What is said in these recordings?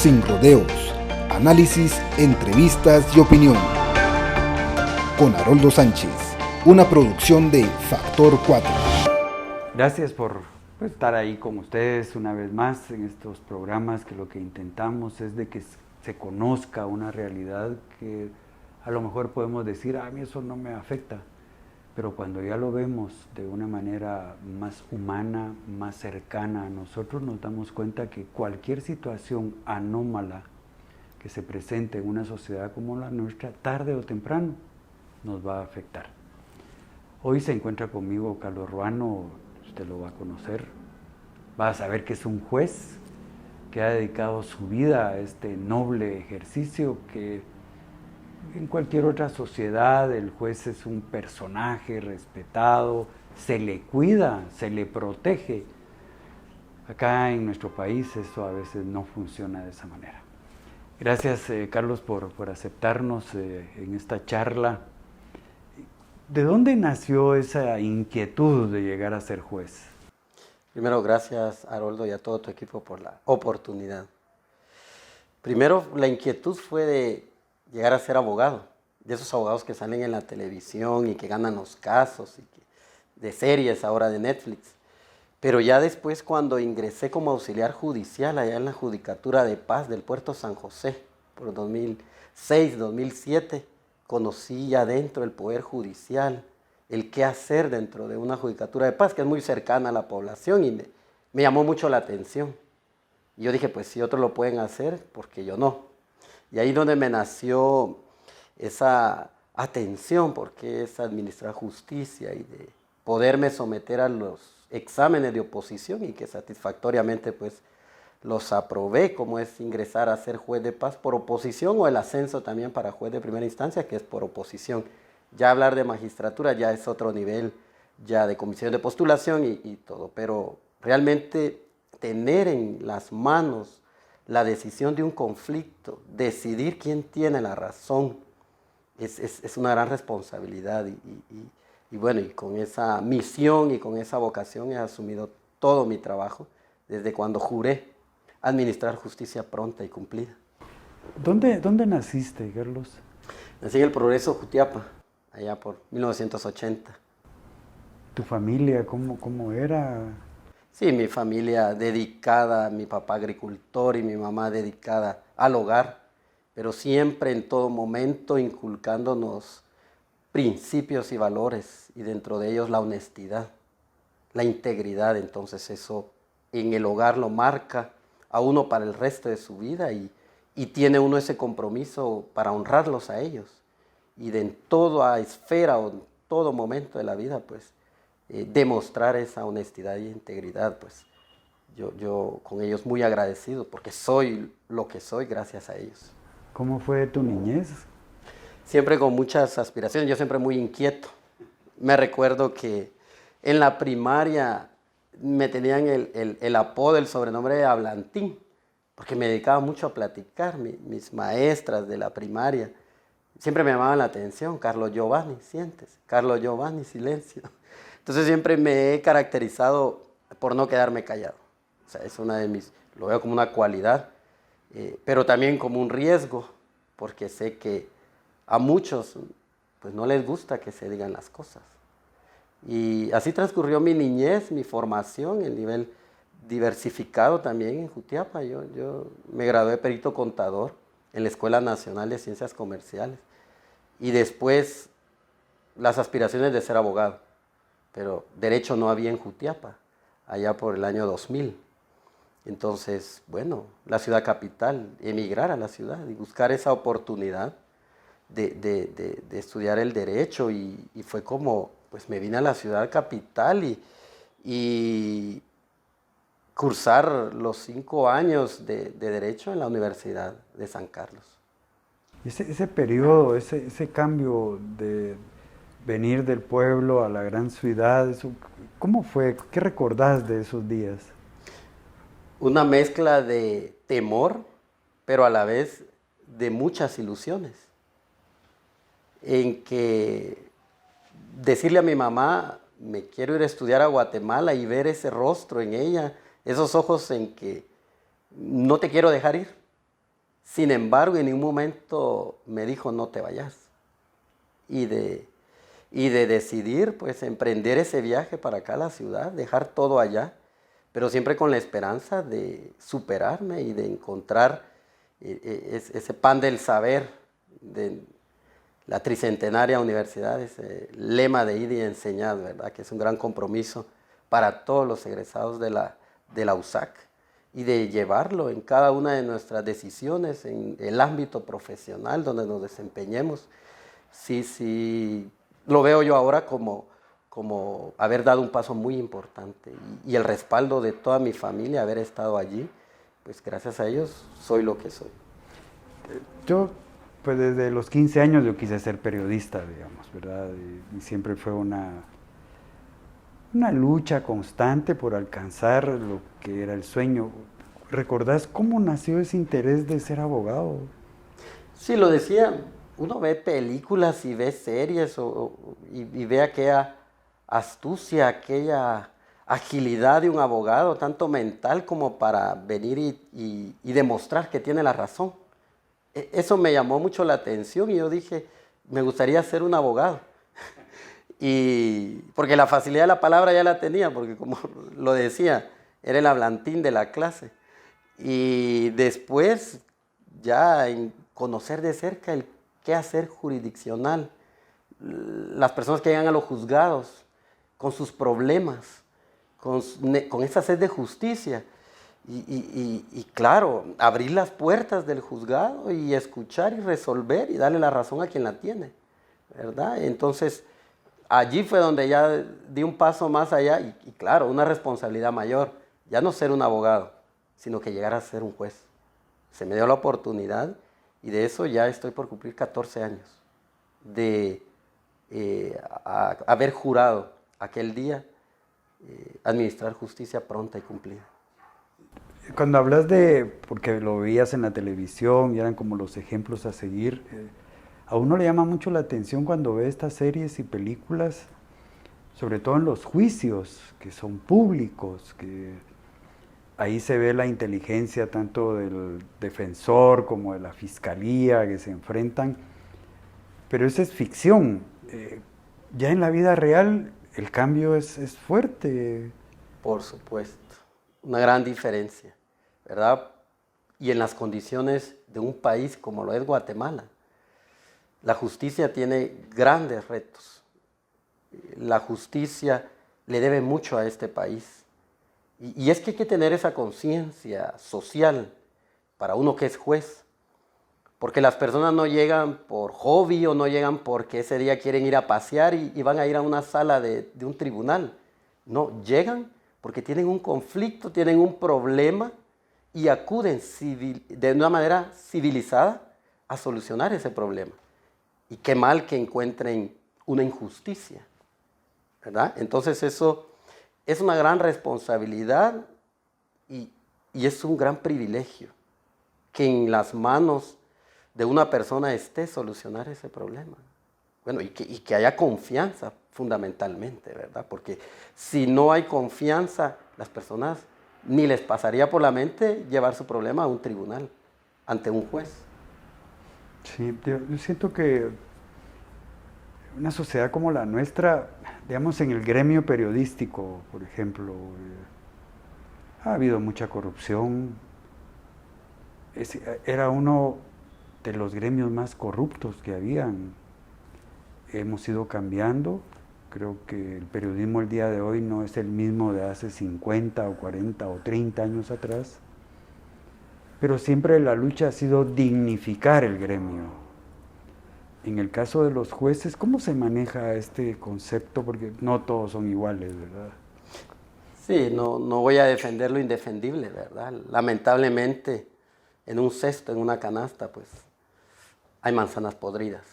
sin rodeos, análisis, entrevistas y opinión. Con Haroldo Sánchez, una producción de Factor 4. Gracias por estar ahí con ustedes una vez más en estos programas, que lo que intentamos es de que se conozca una realidad que a lo mejor podemos decir, a mí eso no me afecta, pero cuando ya lo vemos de una manera más humana, más cercana a nosotros, nos damos cuenta que cualquier situación anómala que se presente en una sociedad como la nuestra, tarde o temprano, nos va a afectar. Hoy se encuentra conmigo Carlos Ruano, usted lo va a conocer, va a saber que es un juez que ha dedicado su vida a este noble ejercicio que en cualquier otra sociedad el juez es un personaje respetado, se le cuida, se le protege. Acá en nuestro país eso a veces no funciona de esa manera. Gracias, Carlos, por aceptarnos en esta charla. ¿De dónde nació esa inquietud de llegar a ser juez? Primero, gracias, Haroldo, y a todo tu equipo por la oportunidad. Primero, la inquietud fue de llegar a ser abogado, de esos abogados que salen en la televisión y que ganan los casos, de series ahora de Netflix. Pero ya después, cuando ingresé como auxiliar judicial allá en la Judicatura de Paz del Puerto San José, por 2006, 2007, conocí ya dentro del Poder Judicial el qué hacer dentro de una Judicatura de Paz, que es muy cercana a la población, y me llamó mucho la atención. Y yo dije, pues si otros lo pueden hacer, ¿por qué yo no? Y ahí donde me nació esa atención, porque es administrar justicia y de poderme someter a los exámenes de oposición y que satisfactoriamente pues los aprobé, como es ingresar a ser juez de paz por oposición o el ascenso también para juez de primera instancia, que es por oposición. Ya hablar de magistratura ya es otro nivel, ya de comisión de postulación y todo, pero realmente tener en las manos la decisión de un conflicto, decidir quién tiene la razón, es una gran responsabilidad y bueno, y con esa misión y con esa vocación he asumido todo mi trabajo desde cuando juré administrar justicia pronta y cumplida. ¿Dónde naciste, Carlos? Nací en el Progreso, Jutiapa, allá por 1980. ¿Tu familia cómo era? Sí, mi familia dedicada, mi papá agricultor y mi mamá dedicada al hogar, pero siempre en todo momento inculcándonos principios y valores, y dentro de ellos la honestidad, la integridad. Entonces eso en el hogar lo marca a uno para el resto de su vida y tiene uno ese compromiso para honrarlos a ellos. Y de en toda esfera o en todo momento de la vida, pues, demostrar esa honestidad y integridad, pues, yo con ellos muy agradecido, porque soy lo que soy gracias a ellos. ¿Cómo fue tu niñez? Siempre con muchas aspiraciones, yo siempre muy inquieto. Me recuerdo que en la primaria me tenían el apodo, el sobrenombre de Hablantín, porque me dedicaba mucho a platicar. Mis maestras de la primaria siempre me llamaban la atención. Carlos Giovanni, siéntese. Carlos Giovanni, silencio. Entonces siempre me he caracterizado por no quedarme callado. O sea, es una de mis, lo veo como una cualidad, pero también como un riesgo, porque sé que a muchos pues no les gusta que se digan las cosas. Y así transcurrió mi niñez, mi formación, el nivel diversificado también en Jutiapa. Yo me gradué de perito contador en la Escuela Nacional de Ciencias Comerciales y después las aspiraciones de ser abogado, pero derecho no había en Jutiapa, allá por el año 2000. Entonces, bueno, la ciudad capital, emigrar a la ciudad y buscar esa oportunidad de estudiar el derecho y fue como, pues me vine a la ciudad capital y cursar los 5 años de derecho en la Universidad de San Carlos. Ese periodo, ese cambio de venir del pueblo a la gran ciudad, ¿cómo fue? ¿Qué recordás de esos días? Una mezcla de temor, pero a la vez de muchas ilusiones. En que decirle a mi mamá, me quiero ir a estudiar a Guatemala y ver ese rostro en ella, esos ojos en que no te quiero dejar ir, Sin embargo, en ningún momento me dijo no te vayas. Y de decidir pues emprender ese viaje para acá a la ciudad, dejar todo allá, pero siempre con la esperanza de superarme y de encontrar ese pan del saber de la tricentenaria universidad, ese lema de ir y enseñar, ¿verdad? Que es un gran compromiso para todos los egresados de la USAC y de llevarlo en cada una de nuestras decisiones, en el ámbito profesional donde nos desempeñemos. Sí, lo veo yo ahora como haber dado un paso muy importante y el respaldo de toda mi familia, haber estado allí, pues gracias a ellos soy lo que soy. Yo, pues desde los 15 años yo quise ser periodista, digamos, ¿verdad? Y siempre fue una lucha constante por alcanzar lo que era el sueño. ¿Recordás cómo nació ese interés de ser abogado? Sí, lo decía, uno ve películas y ve series y ve aquella astucia, aquella agilidad de un abogado, tanto mental como para venir y demostrar que tiene la razón. Eso me llamó mucho la atención y yo dije, me gustaría ser un abogado. Y porque la facilidad de la palabra ya la tenía, porque como lo decía, era el hablantín de la clase. Y después ya en conocer de cerca el quehacer jurisdiccional, las personas que llegan a los juzgados con sus problemas, con esa sed de justicia. Y claro, abrir las puertas del juzgado y escuchar y resolver y darle la razón a quien la tiene, ¿verdad? Entonces, allí fue donde ya di un paso más allá y claro, una responsabilidad mayor, ya no ser un abogado, sino que llegar a ser un juez. Se me dio la oportunidad y de eso ya estoy por cumplir 14 años de haber jurado aquel día administrar justicia pronta y cumplida. Cuando hablas porque lo veías en la televisión y eran como los ejemplos a seguir, a uno le llama mucho la atención cuando ve estas series y películas, sobre todo en los juicios, que son públicos, que ahí se ve la inteligencia tanto del defensor como de la fiscalía que se enfrentan, pero eso es ficción. Ya en la vida real el cambio es fuerte. Por supuesto, una gran diferencia, ¿verdad? Y en las condiciones de un país como lo es Guatemala, la justicia tiene grandes retos. La justicia le debe mucho a este país. Y es que hay que tener esa conciencia social para uno que es juez. Porque las personas no llegan por hobby o no llegan porque ese día quieren ir a pasear y van a ir a una sala de un tribunal. No, llegan porque tienen un conflicto, tienen un problema y acuden de una manera civilizada a solucionar ese problema. Y qué mal que encuentren una injusticia, ¿verdad? Entonces eso es una gran responsabilidad y es un gran privilegio que en las manos de una persona esté solucionar ese problema. Bueno, y que haya confianza fundamentalmente, ¿verdad? Porque si no hay confianza, las personas ni les pasaría por la mente llevar su problema a un tribunal, ante un juez. Sí, yo siento que una sociedad como la nuestra, digamos en el gremio periodístico, por ejemplo, ha habido mucha corrupción. Era uno de los gremios más corruptos que habían. Hemos ido cambiando. Creo que el periodismo el día de hoy no es el mismo de hace 50 o 40 o 30 años atrás. Pero siempre la lucha ha sido dignificar el gremio. En el caso de los jueces, ¿cómo se maneja este concepto? Porque no todos son iguales, ¿verdad? Sí, no voy a defender lo indefendible, ¿verdad? Lamentablemente, en un cesto, en una canasta, pues, hay manzanas podridas.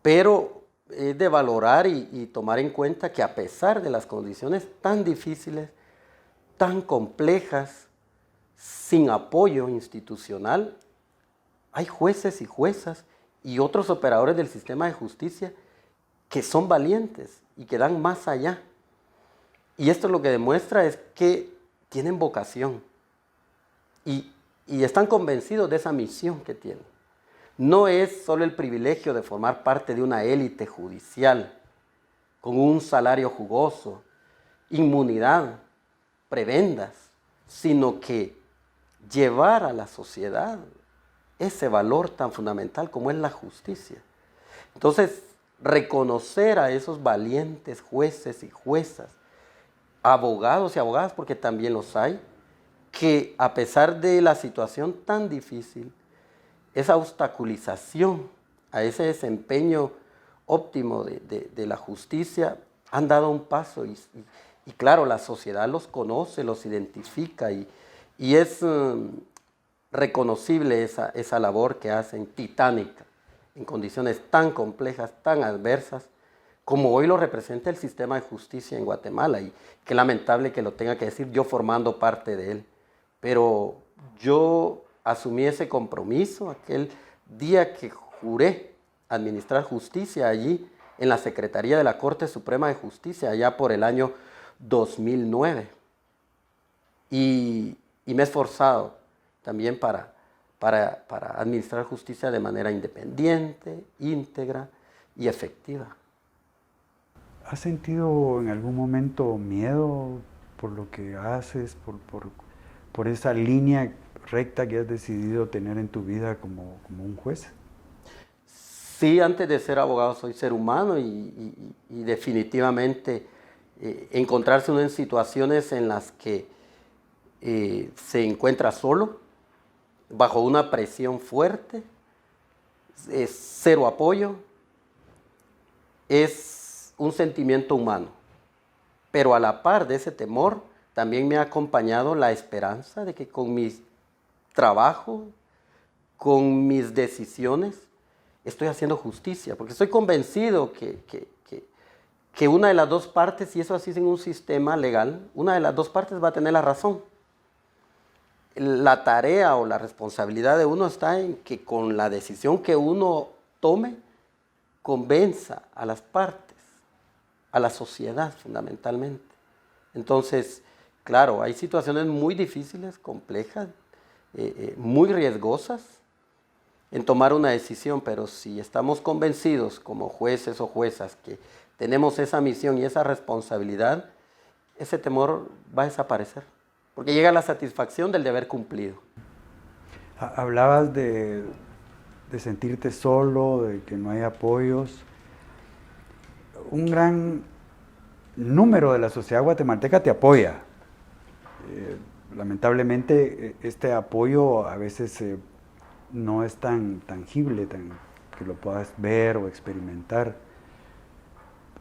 Pero es de valorar y tomar en cuenta que a pesar de las condiciones tan difíciles, tan complejas, sin apoyo institucional, hay jueces y juezas y otros operadores del sistema de justicia que son valientes y que dan más allá. Y esto lo que demuestra es que tienen vocación y y están convencidos de esa misión que tienen. No es solo el privilegio de formar parte de una élite judicial con un salario jugoso, inmunidad, prebendas, sino que llevar a la sociedad ese valor tan fundamental como es la justicia. Entonces, reconocer a esos valientes jueces y juezas, abogados y abogadas, porque también los hay, que a pesar de la situación tan difícil, esa obstaculización a ese desempeño óptimo de la justicia, han dado un paso y claro, la sociedad los conoce, los identifica y es reconocible esa labor que hacen titánica en condiciones tan complejas, tan adversas, como hoy lo representa el sistema de justicia en Guatemala, y qué lamentable que lo tenga que decir yo formando parte de él. Pero yo asumí ese compromiso aquel día que juré administrar justicia allí en la Secretaría de la Corte Suprema de Justicia, allá por el año 2009. Y me he esforzado también para administrar justicia de manera independiente, íntegra y efectiva. ¿Has sentido en algún momento miedo por lo que haces, por esa línea recta que has decidido tener en tu vida como un juez? Sí, antes de ser abogado soy ser humano y definitivamente encontrarse uno en situaciones en las que se encuentra solo, bajo una presión fuerte, cero apoyo, es un sentimiento humano. Pero a la par de ese temor, también me ha acompañado la esperanza de que con mi trabajo, con mis decisiones, estoy haciendo justicia, porque estoy convencido que una de las dos partes, y eso así es en un sistema legal, una de las dos partes va a tener la razón. La tarea o la responsabilidad de uno está en que con la decisión que uno tome, convenza a las partes, a la sociedad fundamentalmente. Entonces, claro, hay situaciones muy difíciles, complejas, muy riesgosas en tomar una decisión, pero si estamos convencidos como jueces o juezas que tenemos esa misión y esa responsabilidad, ese temor va a desaparecer, porque llega la satisfacción del deber cumplido. Hablabas de sentirte solo, de que no hay apoyos. Un gran número de la sociedad guatemalteca te apoya. Lamentablemente este apoyo a veces no es tan tangible, que lo puedas ver o experimentar.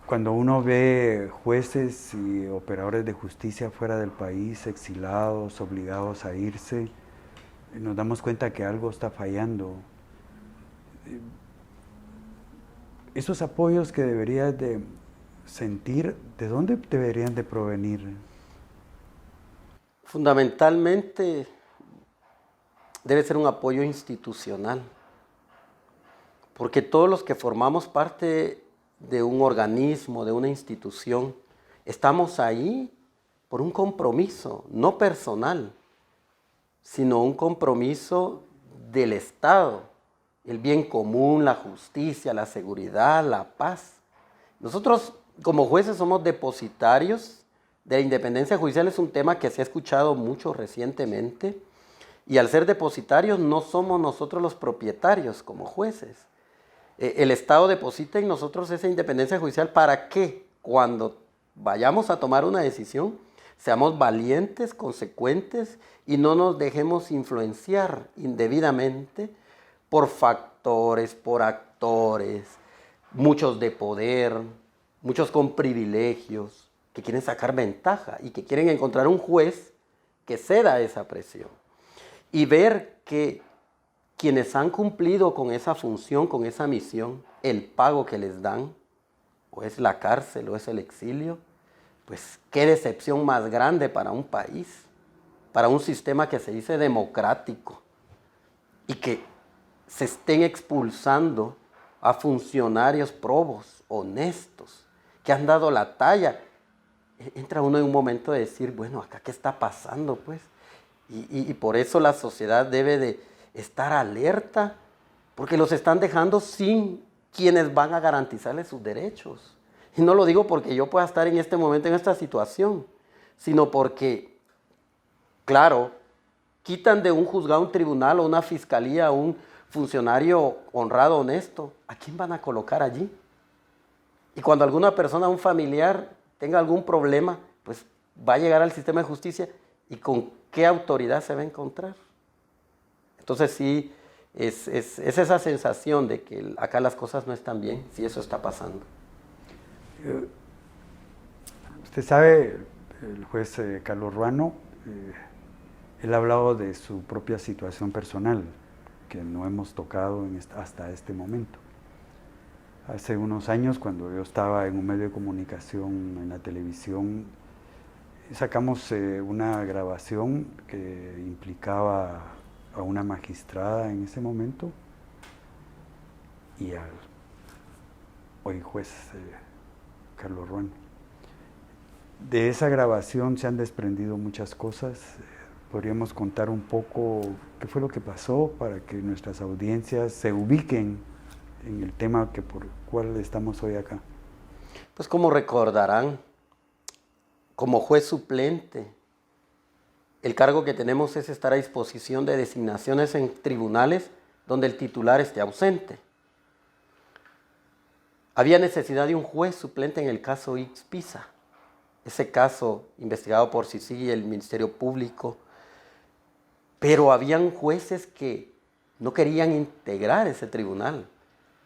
Cuando uno ve jueces y operadores de justicia fuera del país, exilados, obligados a irse, nos damos cuenta que algo está fallando. Esos apoyos que deberías de sentir, ¿de dónde deberían de provenir? Fundamentalmente debe ser un apoyo institucional, porque todos los que formamos parte de un organismo, de una institución, estamos ahí por un compromiso, no personal, sino un compromiso del Estado, el bien común, la justicia, la seguridad, la paz. Nosotros como jueces somos depositarios de la independencia judicial, es un tema que se ha escuchado mucho recientemente, y al ser depositarios no somos nosotros los propietarios como jueces. El Estado deposita en nosotros esa independencia judicial para que cuando vayamos a tomar una decisión seamos valientes, consecuentes y no nos dejemos influenciar indebidamente por factores, por actores, muchos de poder, muchos con privilegios, que quieren sacar ventaja y que quieren encontrar un juez que ceda a esa presión. Y ver que quienes han cumplido con esa función, con esa misión, el pago que les dan, o es la cárcel o es el exilio, pues qué decepción más grande para un país, para un sistema que se dice democrático, y que se estén expulsando a funcionarios probos, honestos, que han dado la talla. Entra uno en un momento de decir, bueno, ¿acá qué está pasando, pues? Y por eso la sociedad debe de estar alerta, porque los están dejando sin quienes van a garantizarles sus derechos. Y no lo digo porque yo pueda estar en este momento en esta situación, sino porque, claro, quitan de un juzgado, un tribunal o una fiscalía a un funcionario honrado, honesto. ¿A quién van a colocar allí? Y cuando alguna persona, un familiar, tenga algún problema, pues va a llegar al sistema de justicia y con qué autoridad se va a encontrar. Entonces sí, es esa sensación de que acá las cosas no están bien, si eso está pasando. Usted sabe, el juez Carlos Ruano, él ha hablado de su propia situación personal, que no hemos tocado hasta este momento. Hace unos años, cuando yo estaba en un medio de comunicación, en la televisión, sacamos una grabación que implicaba a una magistrada en ese momento y al hoy juez Carlos Ruano. De esa grabación se han desprendido muchas cosas. Podríamos contar un poco qué fue lo que pasó para que nuestras audiencias se ubiquen en el tema por cual estamos hoy acá. Pues como recordarán, como juez suplente, el cargo que tenemos es estar a disposición de designaciones en tribunales donde el titular esté ausente. Había necesidad de un juez suplente en el caso Ix-Pisa. Ese caso investigado por CICIG y el Ministerio Público, pero habían jueces que no querían integrar ese tribunal.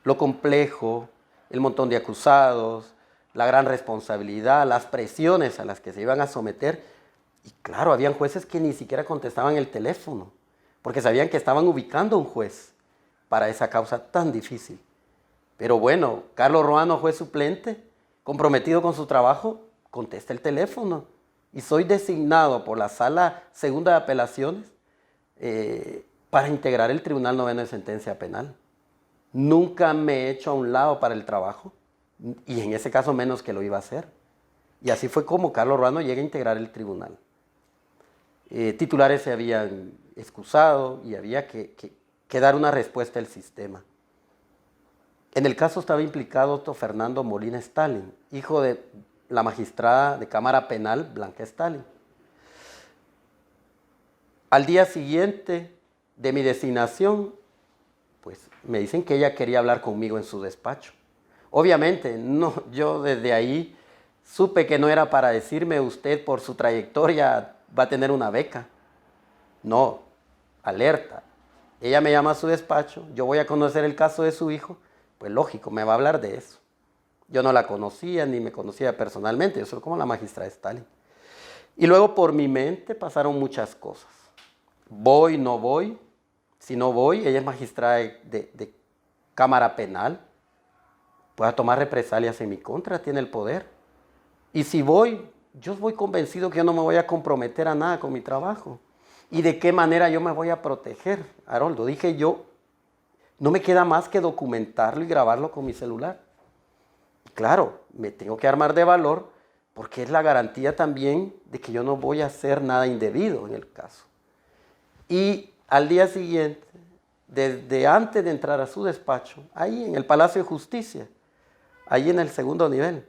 Lo complejo, el montón de acusados, la gran responsabilidad, las presiones a las que se iban a someter. Y claro, habían jueces que ni siquiera contestaban el teléfono, porque sabían que estaban ubicando un juez para esa causa tan difícil. Pero bueno, Carlos Ruano, juez suplente, comprometido con su trabajo, contesta el teléfono. Y soy designado por la Sala Segunda de Apelaciones para integrar el Tribunal Noveno de Sentencia Penal. Nunca me he hecho a un lado para el trabajo, y en ese caso menos que lo iba a hacer. Y así fue como Carlos Ruano llega a integrar el tribunal. Titulares se habían excusado y había que dar una respuesta al sistema. En el caso estaba implicado Otto Fernando Molina Stalin, hijo de la magistrada de Cámara Penal Blanca Stalin. Al día siguiente de mi designación, pues me dicen que ella quería hablar conmigo en su despacho. Obviamente, no, yo desde ahí supe que no era para decirme usted por su trayectoria va a tener una beca. No, alerta. Ella me llama a su despacho, yo voy a conocer el caso de su hijo, pues lógico, me va a hablar de eso. Yo no la conocía ni me conocía personalmente, yo soy como la magistrada Stalin. Y luego por mi mente pasaron muchas cosas. Voy, no voy. Si no voy, ella es magistrada de Cámara Penal, pueda tomar represalias en mi contra, tiene el poder. Y si voy, yo voy convencido que yo no me voy a comprometer a nada con mi trabajo. ¿Y de qué manera yo me voy a proteger, Haroldo? Dije yo, no me queda más que documentarlo y grabarlo con mi celular. Y claro, me tengo que armar de valor porque es la garantía también de que yo no voy a hacer nada indebido en el caso. Y al día siguiente, desde antes de entrar a su despacho, ahí en el Palacio de Justicia, ahí en el segundo nivel,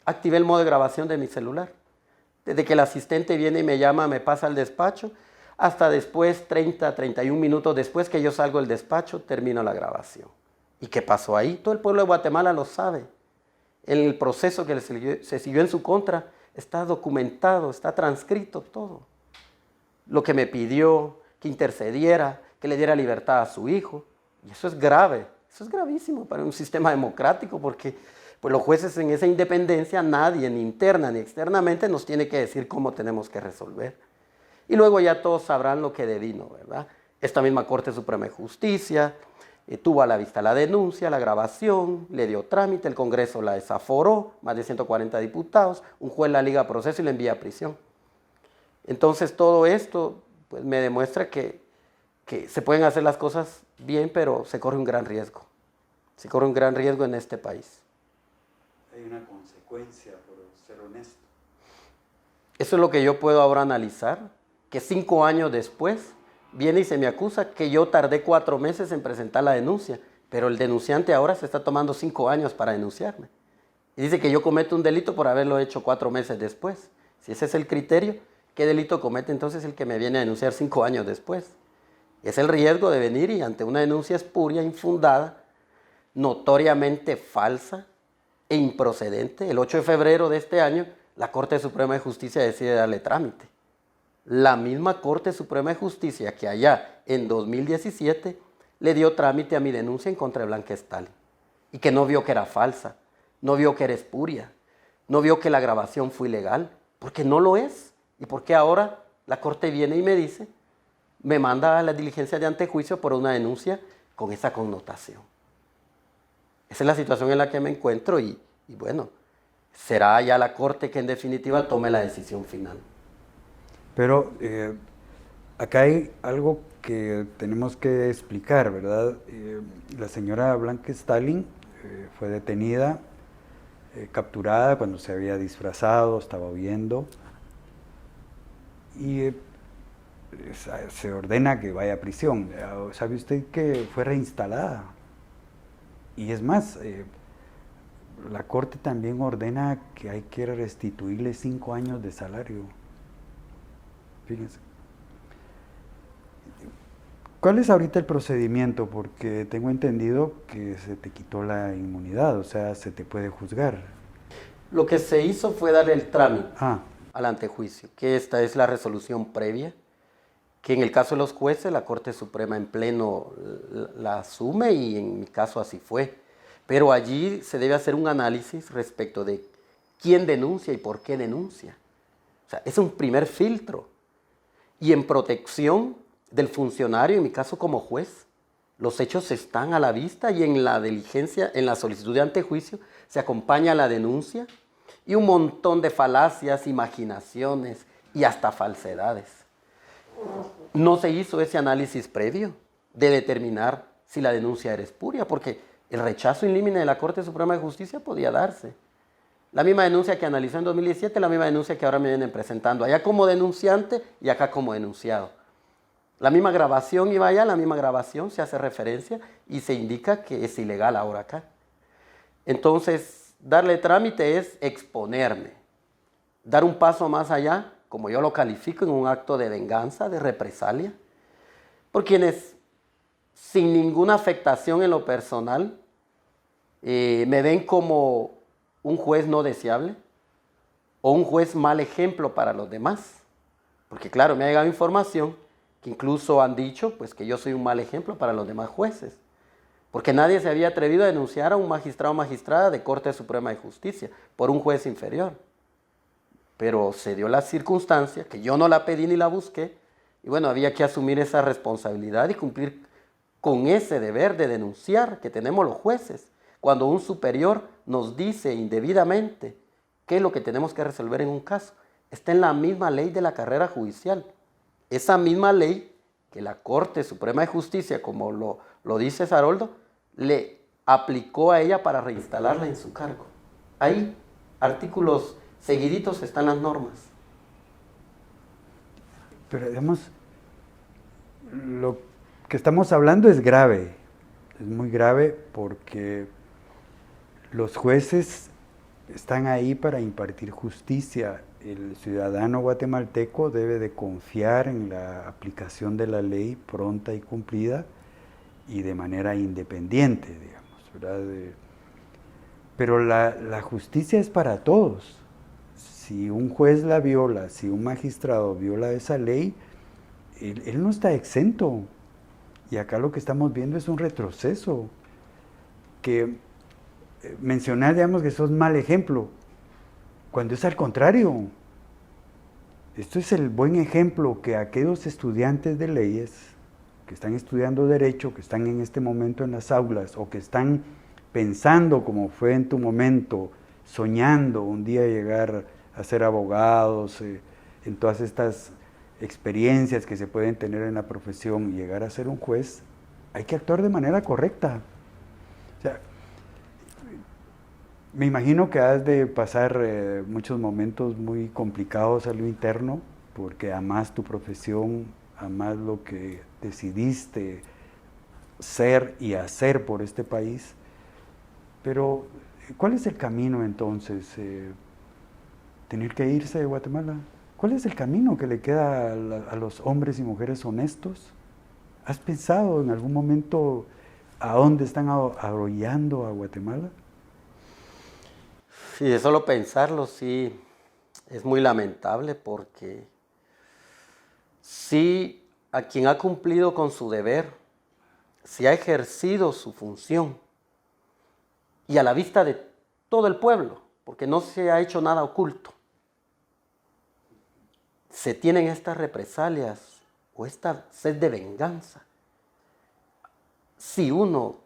activé el modo de grabación de mi celular. Desde que el asistente viene y me llama, me pasa al despacho, hasta después, 31 minutos después que yo salgo del despacho, termino la grabación. ¿Y qué pasó ahí? Todo el pueblo de Guatemala lo sabe. El proceso que se siguió en su contra está documentado, está transcrito todo. Lo que me pidió, que intercediera, que le diera libertad a su hijo. Y eso es grave, eso es gravísimo para un sistema democrático porque pues los jueces en esa independencia, nadie, ni interna ni externamente, nos tiene que decir cómo tenemos que resolver. Y luego ya todos sabrán lo que devino, ¿verdad? Esta misma Corte Suprema de Justicia tuvo a la vista la denuncia, la grabación, le dio trámite, el Congreso la desaforó, más de 140 diputados, un juez la liga a proceso y la envía a prisión. Entonces todo esto pues, me demuestra que se pueden hacer las cosas bien, pero se corre un gran riesgo. Se corre un gran riesgo en este país. Hay una consecuencia por ser honesto. Eso es lo que yo puedo ahora analizar, que 5 años después viene y se me acusa que yo tardé 4 meses en presentar la denuncia, pero el denunciante ahora se está tomando 5 años para denunciarme. Y dice que yo cometo un delito por haberlo hecho 4 meses después. Si ese es el criterio, ¿qué delito comete entonces el que me viene a denunciar 5 años después? Es el riesgo de venir y ante una denuncia espuria, infundada, notoriamente falsa e improcedente. El 8 de febrero de este año, la Corte Suprema de Justicia decide darle trámite. La misma Corte Suprema de Justicia que allá en 2017 le dio trámite a mi denuncia en contra de Blanca Stalin y que no vio que era falsa, no vio que era espuria, no vio que la grabación fue ilegal, porque no lo es. ¿Y por qué ahora la Corte viene y me dice, me manda a la diligencia de antejuicio por una denuncia con esa connotación? Esa es la situación en la que me encuentro y bueno, será ya la Corte que en definitiva tome la decisión final. Pero acá hay algo que tenemos que explicar, ¿verdad? La señora Blanca Stalin fue detenida, capturada cuando se había disfrazado, estaba huyendo, y se ordena que vaya a prisión. ¿Sabe usted que fue reinstalada? Y es más, la Corte también ordena que hay que restituirle 5 años de salario. Fíjense. ¿Cuál es ahorita el procedimiento? Porque tengo entendido que se te quitó la inmunidad, o sea, se te puede juzgar. Lo que se hizo fue darle el trámite al antejuicio, que esta es la resolución previa, que en el caso de los jueces la Corte Suprema en pleno la asume y en mi caso así fue. Pero allí se debe hacer un análisis respecto de quién denuncia y por qué denuncia. O sea, es un primer filtro. Y en protección del funcionario, en mi caso como juez, los hechos están a la vista y en la diligencia, en la solicitud de antejuicio, se acompaña la denuncia y un montón de falacias, imaginaciones y hasta falsedades. No se hizo ese análisis previo de determinar si la denuncia era espuria, porque el rechazo in limine de la Corte Suprema de Justicia podía darse. La misma denuncia que analizó en 2017, la misma denuncia que ahora me vienen presentando, allá como denunciante y acá como denunciado. La misma grabación iba allá, la misma grabación, se hace referencia y se indica que es ilegal ahora acá. Entonces, darle trámite es exponerme, dar un paso más allá, como yo lo califico, en un acto de venganza, de represalia, por quienes sin ninguna afectación en lo personal me ven como un juez no deseable o un juez mal ejemplo para los demás. Porque claro, me ha llegado información que incluso han dicho pues, que yo soy un mal ejemplo para los demás jueces. Porque nadie se había atrevido a denunciar a un magistrado o magistrada de Corte Suprema de Justicia por un juez inferior. Pero se dio la circunstancia, que yo no la pedí ni la busqué, y bueno, había que asumir esa responsabilidad y cumplir con ese deber de denunciar que tenemos los jueces. Cuando un superior nos dice indebidamente qué es lo que tenemos que resolver en un caso, está en la misma ley de la carrera judicial. Esa misma ley que la Corte Suprema de Justicia, como lo dice Saroldo, le aplicó a ella para reinstalarla en su cargo. Ahí, artículos seguiditos están las normas. Pero digamos, lo que estamos hablando es grave, es muy grave porque los jueces están ahí para impartir justicia. El ciudadano guatemalteco debe de confiar en la aplicación de la ley pronta y cumplida y de manera independiente, digamos, ¿verdad? Pero la justicia es para todos. Si un juez la viola, si un magistrado viola esa ley, él no está exento. Y acá lo que estamos viendo es un retroceso. Que mencionar, digamos, que eso es mal ejemplo, cuando es al contrario. Esto es el buen ejemplo que aquellos estudiantes de leyes que están estudiando Derecho, que están en este momento en las aulas o que están pensando, como fue en tu momento, soñando un día llegar a ser abogados, en todas estas experiencias que se pueden tener en la profesión y llegar a ser un juez, hay que actuar de manera correcta. O sea, me imagino que has de pasar muchos momentos muy complicados a lo interno, porque amás tu profesión, amás lo que decidiste ser y hacer por este país. Pero, ¿cuál es el camino entonces? ¿Tener que irse de Guatemala? ¿Cuál es el camino que le queda a los hombres y mujeres honestos? ¿Has pensado en algún momento a dónde están arrollando a Guatemala? Sí, de solo pensarlo, sí, es muy lamentable porque sí, a quien ha cumplido con su deber, si ha ejercido su función y a la vista de todo el pueblo, porque no se ha hecho nada oculto, se tienen estas represalias o esta sed de venganza. Si uno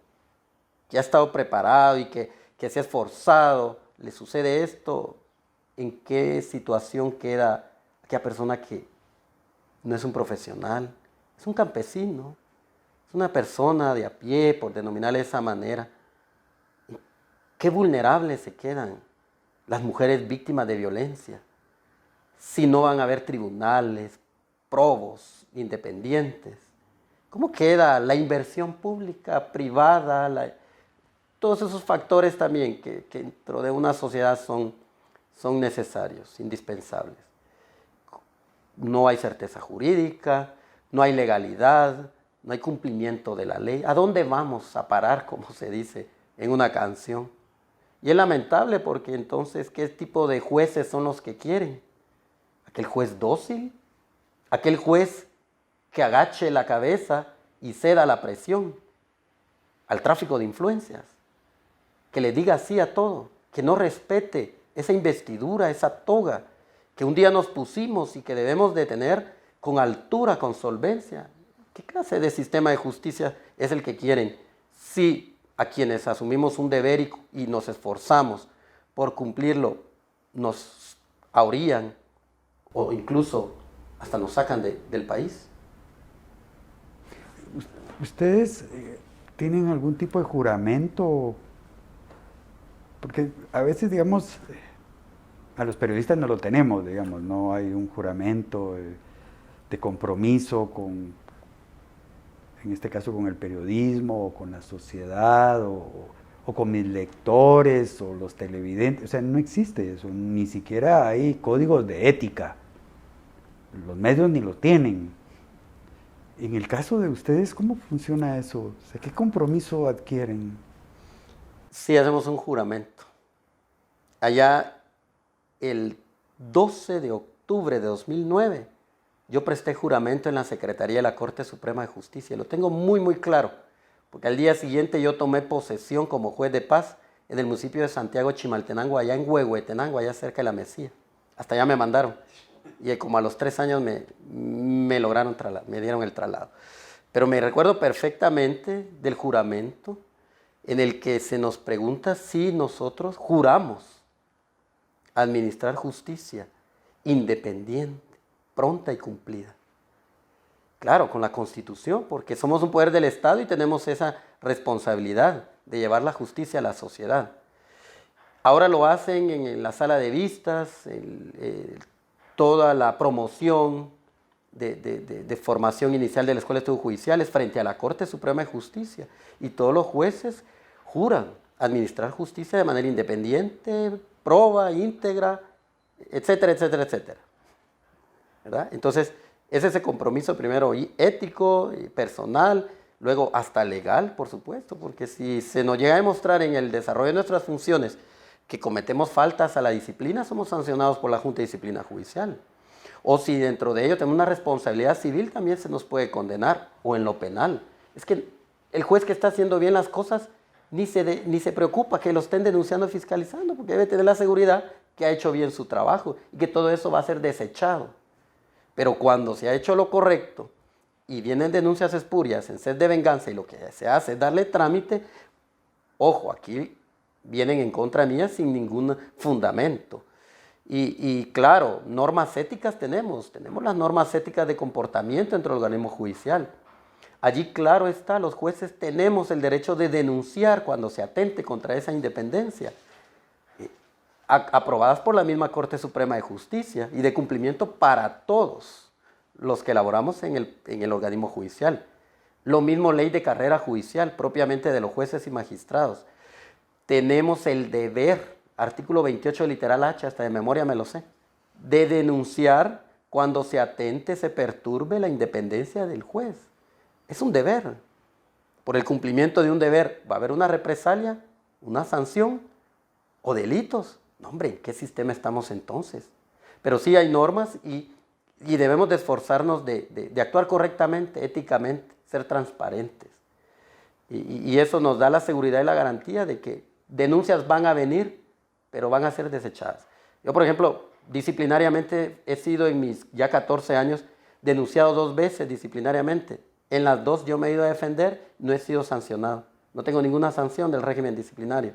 que ha estado preparado y que se ha esforzado, le sucede esto, ¿en qué situación queda aquella persona que no es un profesional? Es un campesino, es una persona de a pie, por denominarle de esa manera. Qué vulnerables se quedan las mujeres víctimas de violencia si no van a haber tribunales, probos, independientes. ¿Cómo queda la inversión pública, privada? Todos esos factores también que dentro de una sociedad son necesarios, indispensables. No hay certeza jurídica, no hay legalidad, no hay cumplimiento de la ley. ¿A dónde vamos a parar, como se dice en una canción? Y es lamentable porque entonces, ¿qué tipo de jueces son los que quieren? ¿Aquel juez dócil? ¿Aquel juez que agache la cabeza y ceda a la presión? ¿Al tráfico de influencias? Que le diga sí a todo, que no respete esa investidura, esa toga que un día nos pusimos y que debemos de tener con altura, con solvencia. ¿Qué clase de sistema de justicia es el que quieren? Si a quienes asumimos un deber y nos esforzamos por cumplirlo, nos ahorían o incluso hasta nos sacan del país. ¿Ustedes tienen algún tipo de juramento? Porque a veces, digamos, a los periodistas no lo tenemos, digamos, no hay un juramento de compromiso con, en este caso, con el periodismo o con la sociedad o con mis lectores o los televidentes. O sea, no existe eso, ni siquiera hay códigos de ética. Los medios ni lo tienen. En el caso de ustedes, ¿cómo funciona eso? O sea, ¿qué compromiso adquieren? Sí, hacemos un juramento. Allá el 12 de octubre de 2009, yo presté juramento en la Secretaría de la Corte Suprema de Justicia. Lo tengo muy, muy claro, porque al día siguiente yo tomé posesión como juez de paz en el municipio de Santiago Chimaltenango, allá en Huehuetenango, allá cerca de la Mesía. Hasta allá me mandaron. Y como a los 3 años me lograron trasladar, me dieron el traslado. Pero me recuerdo perfectamente del juramento en el que se nos pregunta si nosotros juramos administrar justicia independiente, pronta y cumplida. Claro, con la Constitución, porque somos un poder del Estado y tenemos esa responsabilidad de llevar la justicia a la sociedad. Ahora lo hacen en la sala de vistas, toda la promoción de formación inicial de la Escuela de Estudios Judiciales frente a la Corte Suprema de Justicia. Y todos los jueces juran administrar justicia de manera independiente, proba, íntegra, etcétera, etcétera, etcétera. ¿Verdad? Entonces, es ese compromiso primero ético, personal, luego hasta legal, por supuesto, porque si se nos llega a demostrar en el desarrollo de nuestras funciones que cometemos faltas a la disciplina, somos sancionados por la Junta de Disciplina Judicial. O si dentro de ello tenemos una responsabilidad civil, también se nos puede condenar, o en lo penal. Es que el juez que está haciendo bien las cosas ni se preocupa que lo estén denunciando y fiscalizando, porque debe tener la seguridad que ha hecho bien su trabajo y que todo eso va a ser desechado. Pero cuando se ha hecho lo correcto y vienen denuncias espurias en sed de venganza y lo que se hace es darle trámite, ojo, aquí vienen en contra mía sin ningún fundamento. Y claro, normas éticas tenemos las normas éticas de comportamiento dentro del organismo judicial. Allí claro está, los jueces tenemos el derecho de denunciar cuando se atente contra esa independencia. aprobadas por la misma Corte Suprema de Justicia y de cumplimiento para todos los que elaboramos en el organismo judicial. Lo mismo ley de carrera judicial, propiamente de los jueces y magistrados. Tenemos el deber, artículo 28 literal H, hasta de memoria me lo sé, de denunciar cuando se atente, se perturbe la independencia del juez. Es un deber. Por el cumplimiento de un deber va a haber una represalia, una sanción o delitos. No, hombre, ¿en qué sistema estamos entonces? Pero sí hay normas y debemos de esforzarnos de actuar correctamente, éticamente, ser transparentes. Y eso nos da la seguridad y la garantía de que denuncias van a venir, pero van a ser desechadas. Yo, por ejemplo, disciplinariamente he sido en mis ya 14 años denunciado 2 veces disciplinariamente. En las 2 yo me he ido a defender, no he sido sancionado. No tengo ninguna sanción del régimen disciplinario.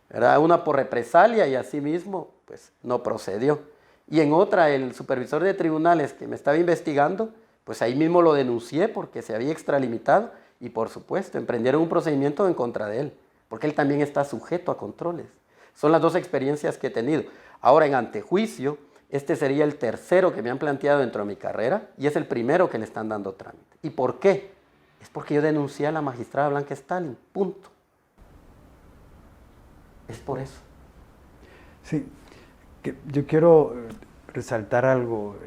Era una por represalia y así mismo pues, no procedió. Y en otra, el supervisor de tribunales que me estaba investigando, pues ahí mismo lo denuncié porque se había extralimitado y por supuesto emprendieron un procedimiento en contra de él, porque él también está sujeto a controles. Son las 2 experiencias que he tenido. Ahora en antejuicio, este sería el tercero que me han planteado dentro de mi carrera y es el primero que le están dando trámite. ¿Y por qué? Es porque yo denuncié a la magistrada Blanca Stalin, punto. Es por eso. Sí, yo quiero resaltar algo.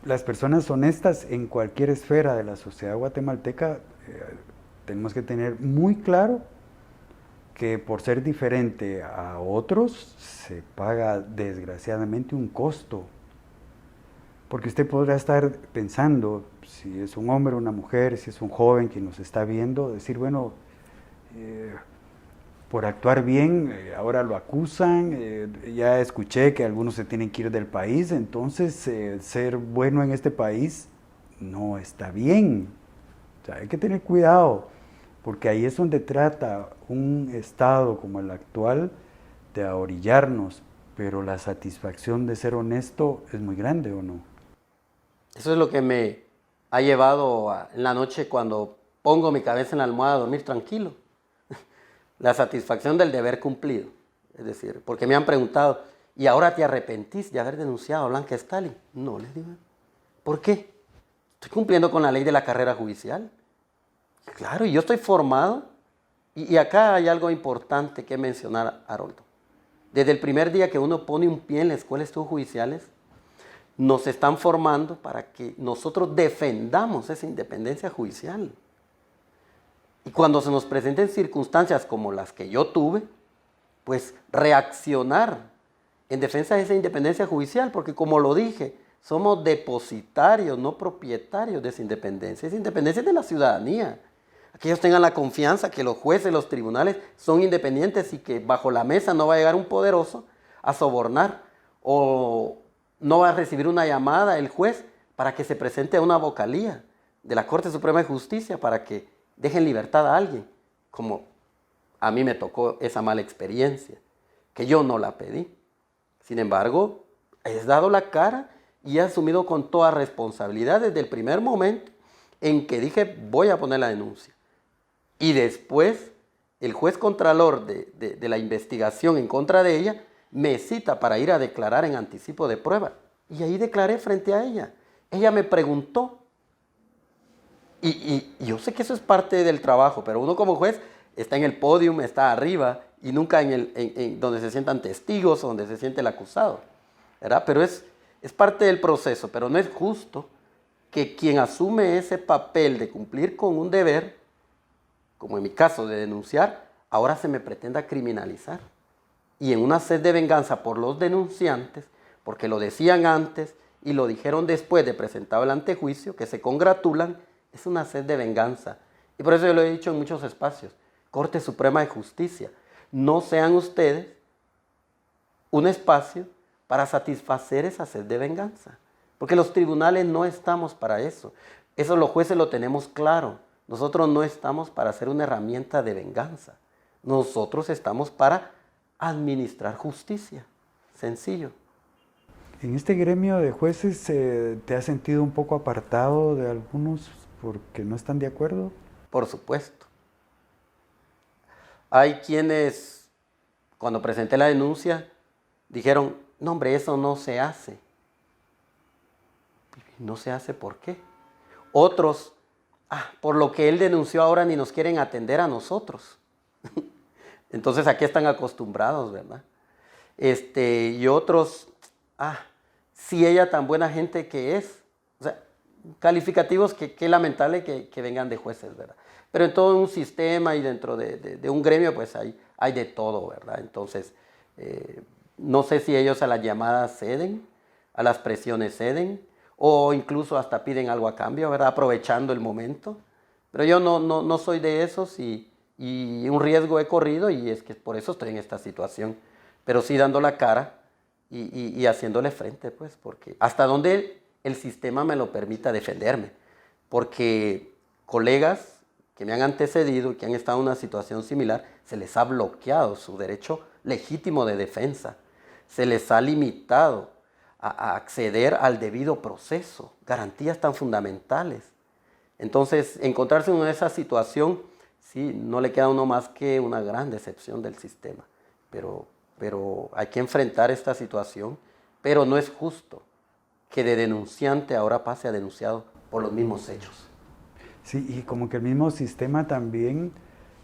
Las personas honestas en cualquier esfera de la sociedad guatemalteca tenemos que tener muy claro que por ser diferente a otros se paga desgraciadamente un costo. Porque usted podrá estar pensando, si es un hombre o una mujer, si es un joven que nos está viendo, decir, bueno, por actuar bien, ahora lo acusan, ya escuché que algunos se tienen que ir del país, entonces ser bueno en este país no está bien. O sea, hay que tener cuidado, porque ahí es donde trata un Estado como el actual de ahorillarnos, pero la satisfacción de ser honesto es muy grande, ¿o no? Eso es lo que me ha llevado en la noche cuando pongo mi cabeza en la almohada a dormir tranquilo. La satisfacción del deber cumplido. Es decir, porque me han preguntado, ¿y ahora te arrepentís de haber denunciado a Blanca Stalin? No, les digo. ¿Por qué? Estoy cumpliendo con la ley de la carrera judicial. Claro, y yo estoy formado. Y acá hay algo importante que mencionar, Haroldo. Desde el primer día que uno pone un pie en la escuela de estudios judiciales, nos están formando para que nosotros defendamos esa independencia judicial. Y cuando se nos presenten circunstancias como las que yo tuve, pues reaccionar en defensa de esa independencia judicial, porque como lo dije, somos depositarios, no propietarios de esa independencia. Esa independencia es de la ciudadanía. Que ellos tengan la confianza que los jueces, los tribunales son independientes y que bajo la mesa no va a llegar un poderoso a sobornar o no va a recibir una llamada el juez para que se presente a una vocalía de la Corte Suprema de Justicia para que dejen libertad a alguien, como a mí me tocó esa mala experiencia, que yo no la pedí. Sin embargo, he dado la cara y he asumido con toda responsabilidad desde el primer momento en que dije voy a poner la denuncia. Y después el juez contralor de la investigación en contra de ella me cita para ir a declarar en anticipo de prueba. Y ahí declaré frente a ella. Ella me preguntó. Y yo sé que eso es parte del trabajo, pero uno como juez está en el podium, está arriba y nunca en donde se sientan testigos o donde se siente el acusado, ¿verdad? Pero es parte del proceso, pero no es justo que quien asume ese papel de cumplir con un deber, como en mi caso de denunciar, ahora se me pretenda criminalizar. Y en una sed de venganza por los denunciantes, porque lo decían antes y lo dijeron después de presentado el antejuicio, que se congratulan, es una sed de venganza. Y por eso yo lo he dicho en muchos espacios. Corte Suprema de Justicia, no sean ustedes un espacio para satisfacer esa sed de venganza. Porque los tribunales no estamos para eso. Eso los jueces lo tenemos claro. Nosotros no estamos para ser una herramienta de venganza. Nosotros estamos para administrar justicia. Sencillo. En este gremio de jueces, ¿te has sentido un poco apartado de algunos porque no están de acuerdo? Por supuesto. Hay quienes Cuando presenté la denuncia, dijeron, no hombre, eso no se hace. No se hace, ¿por qué? Otros, por lo que él denunció ahora ni nos quieren atender a nosotros. Entonces aquí están acostumbrados, ¿verdad? Y otros, si ella tan buena gente que es. O sea, calificativos que lamentable que vengan de jueces, ¿verdad? Pero en todo un sistema y dentro de un gremio, pues hay de todo, ¿verdad? Entonces, no sé si ellos a las llamadas ceden, a las presiones ceden, o incluso hasta piden algo a cambio, ¿verdad? Aprovechando el momento. Pero yo no soy de esos y un riesgo he corrido y es que por eso estoy en esta situación. Pero sí dando la cara y haciéndole frente, pues, porque hasta donde el sistema me lo permita defenderme. Porque colegas que me han antecedido y que han estado en una situación similar, se les ha bloqueado su derecho legítimo de defensa. Se les ha limitado a acceder al debido proceso, garantías tan fundamentales. Entonces, encontrarse en esa situación, sí, no le queda a uno más que una gran decepción del sistema. Pero hay que enfrentar esta situación, pero no es justo que de denunciante ahora pase a denunciado por los mismos hechos. Sí, y como que el mismo sistema también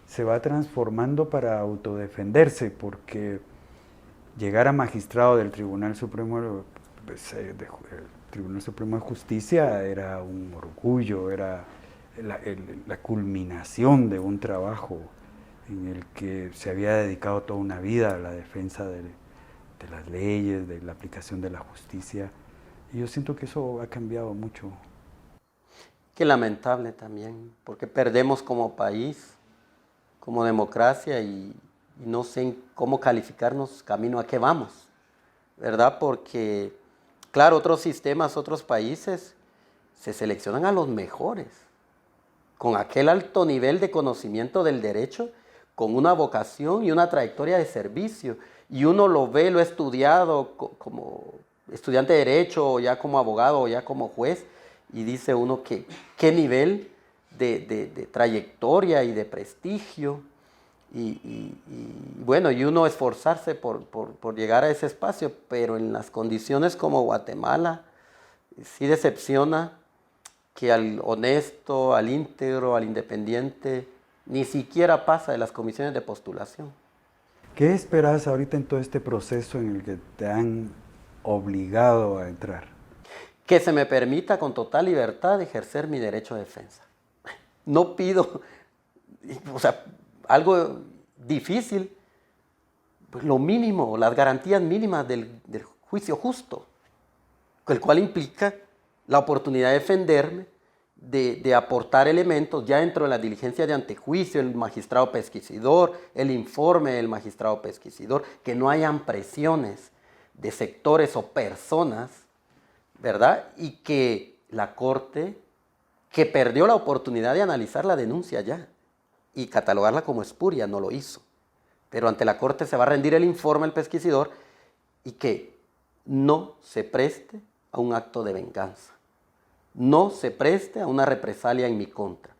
se va transformando para autodefenderse, porque llegar a magistrado del Tribunal Supremo, el Tribunal Supremo de Justicia era un orgullo, era la culminación de un trabajo en el que se había dedicado toda una vida a la defensa de las leyes, de la aplicación de la justicia. Y yo siento que eso ha cambiado mucho. Qué lamentable también, porque perdemos como país, como democracia y no sé cómo calificarnos camino a qué vamos, ¿verdad? Porque, claro, otros sistemas, otros países se seleccionan a los mejores, con aquel alto nivel de conocimiento del derecho, con una vocación y una trayectoria de servicio. Y uno lo ve, lo ha estudiado como estudiante de derecho, o ya como abogado, o ya como juez, y dice uno que qué nivel de trayectoria y de prestigio, y bueno, y uno esforzarse por llegar a ese espacio, pero en las condiciones como Guatemala, sí decepciona que al honesto, al íntegro, al independiente, ni siquiera pasa de las comisiones de postulación. ¿Qué esperas ahorita en todo este proceso en el que te han obligado a entrar? Que se me permita con total libertad ejercer mi derecho de defensa. No pido, o sea, algo difícil, pues lo mínimo, las garantías mínimas del juicio justo, el cual implica la oportunidad de defenderme, de aportar elementos ya dentro de la diligencia de antejuicio, el magistrado pesquisidor, el informe del magistrado pesquisidor, que no hayan presiones de sectores o personas, ¿verdad? Y que la Corte, que perdió la oportunidad de analizar la denuncia ya y catalogarla como espuria, no lo hizo. Pero ante la Corte se va a rendir el informe del pesquisidor y que no se preste a un acto de venganza. No se preste a una represalia en mi contra.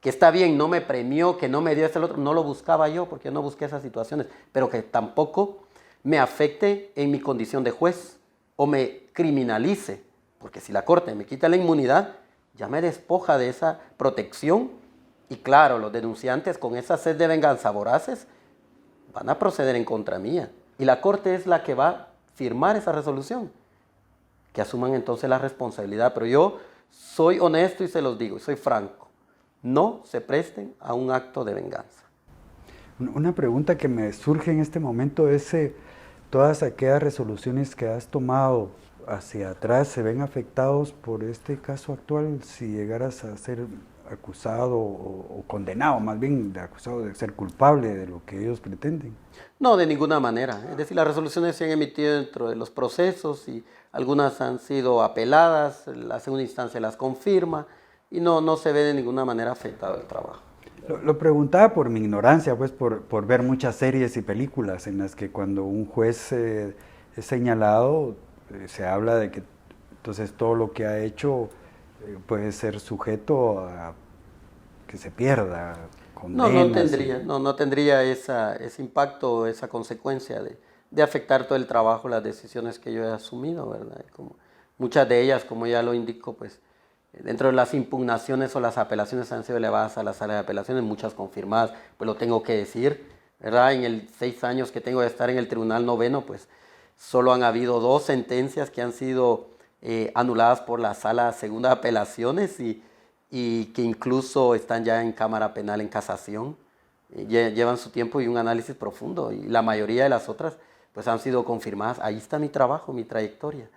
Que está bien, no me premió, que no me dio este otro, no lo buscaba yo porque no busqué esas situaciones, pero que tampoco me afecte en mi condición de juez o me criminalice, porque si la Corte me quita la inmunidad, ya me despoja de esa protección y claro, los denunciantes con esa sed de venganza voraces van a proceder en contra mía y la Corte es la que va a firmar esa resolución, que asuman entonces la responsabilidad, pero yo soy honesto y se los digo, y soy franco, no se presten a un acto de venganza. Una pregunta que me surge en este momento es, todas aquellas resoluciones que has tomado hacia atrás, ¿se ven afectados por este caso actual si llegaras a ser acusado o condenado, más bien acusado de ser culpable de lo que ellos pretenden? No, de ninguna manera. Es decir, las resoluciones se han emitido dentro de los procesos y algunas han sido apeladas, la segunda instancia las confirma y no se ve de ninguna manera afectado el trabajo. Lo preguntaba por mi ignorancia, pues por ver muchas series y películas en las que cuando un juez es señalado, se habla de que entonces todo lo que ha hecho puede ser sujeto a que se pierda condenas. No tendría ese impacto, esa consecuencia de afectar todo el trabajo, las decisiones que yo he asumido, ¿verdad? Como muchas de ellas, como ya lo indico, pues dentro de las impugnaciones o las apelaciones han sido elevadas a la sala de apelaciones, muchas confirmadas, pues lo tengo que decir, ¿verdad? En el 6 años que tengo de estar en el Tribunal Noveno, pues solo han habido 2 sentencias que han sido anuladas por la Sala Segunda de Apelaciones y que incluso están ya en Cámara Penal en casación. Llevan su tiempo y un análisis profundo, y la mayoría de las otras pues han sido confirmadas. Ahí está mi trabajo, mi trayectoria,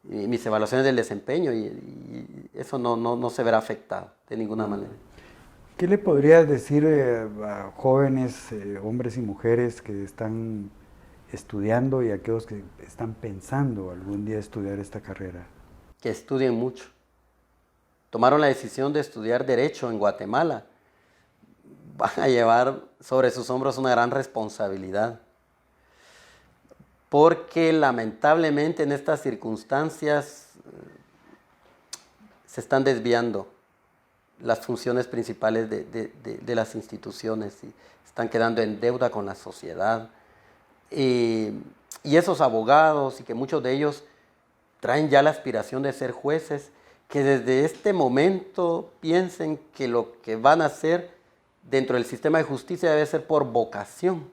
y mis evaluaciones del desempeño, y eso no se verá afectado de ninguna manera. ¿Qué le podrías decir a jóvenes, hombres y mujeres que están estudiando y a aquellos que están pensando algún día estudiar esta carrera? Que estudien mucho. Tomaron la decisión de estudiar Derecho en Guatemala. Van a llevar sobre sus hombros una gran responsabilidad. Porque lamentablemente en estas circunstancias se están desviando las funciones principales de las instituciones y están quedando en deuda con la sociedad. Y esos abogados, y que muchos de ellos traen ya la aspiración de ser jueces, que desde este momento piensen que lo que van a hacer dentro del sistema de justicia debe ser por vocación,